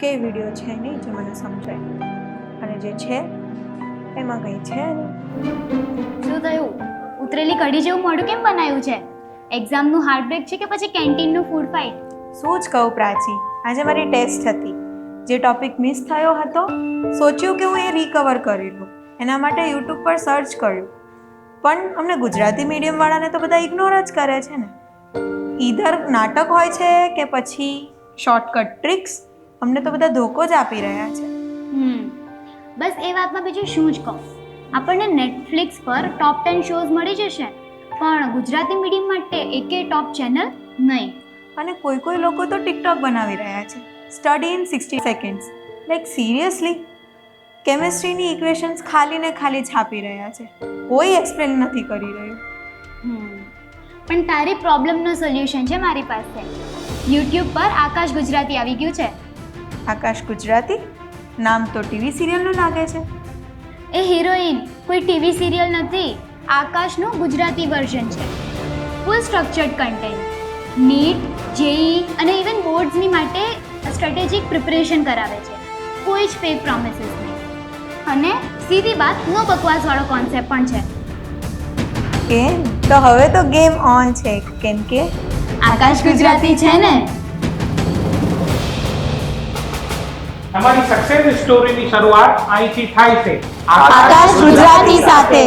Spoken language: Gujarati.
એકેય વિડીયો છે નહીં જે મને સમજાય, અને જે છે એમાં કંઈ છે નહીં. શું થયું? ઉતરેલી કઢી જેવું મોઢું કેમ બનાવ્યું છે? એક્ઝામનું હાર્ટબ્રેક છે કે પછી કેન્ટીનનું ફૂડ ફાઇટ? શું જ કહું પ્રાચી, આજે મારી ટેસ્ટ હતી. જે ટોપિક મિસ થયો હતો, સોચ્યું કે હું એ રિકવર કરી લઉં. એના માટે યુટ્યુબ પર સર્ચ કર્યું, પણ અમને ગુજરાતી મીડિયમવાળાને તો બધા ઇગ્નોર જ કરે છે ને. ઈધર નાટક હોય છે કે પછી શોર્ટકટ ટ્રિક્સ, અમને તો બધા ધોકો જ આપી રહ્યા છે. બસ એ વાતમાં બીજું શું જ કહું. આપણને નેટફ્લિક્સ પર ટોપ 10 શોઝ મળી જશે, પણ ગુજરાતી મીડિયમ માટે એકે ટોપ ચેનલ નહીં. અને કોઈ લોકો તો ટિકટોક બનાવી રહ્યા છે, study in 60 seconds. Like seriously, કેમિસ્ટ્રીની ઇક્વેશન્સ ખાલી ને ખાલી છાપી રહ્યા છે, કોઈ એક્સપ્લેન નથી કરી રહ્યું. પણ તારી પ્રોબ્લેમનો સોલ્યુશન છે મારી પાસે. યુટ્યુબ પર આકાશ ગુજરાતી આવી ગયું છે. આકાશ ગુજરાતી નામ તો ટીવી સિરિયલનું લાગે છે. એ હિરોઈન કોઈ ટીવી સિરિયલ નથી, આકાશનું ગુજરાતી વર્ઝન છે. ફૂલ સ્ટ્રક્ચર્ડ કન્ટેન્ટ, નીટ, જેઈ અને ઇવન બોર્ડ્સની માટે સ્ટ્રેટેજિક પ્રિપરેશન કરાવે છે. કોઈ જ ફેક પ્રોમિસીસ નહીં, અને સીધી વાત, નો બકવાસવાળો કોન્સેપ્ટ પણ છે. કેમ? તો હવે તો ગેમ ઓન છે, કેમ કે આકાશ ગુજરાતી છે ને. તમારી સક્સેસ સ્ટોરીની શરૂઆત અહીંથી થાય છે. આકાશ ગુજરાતી સાથે.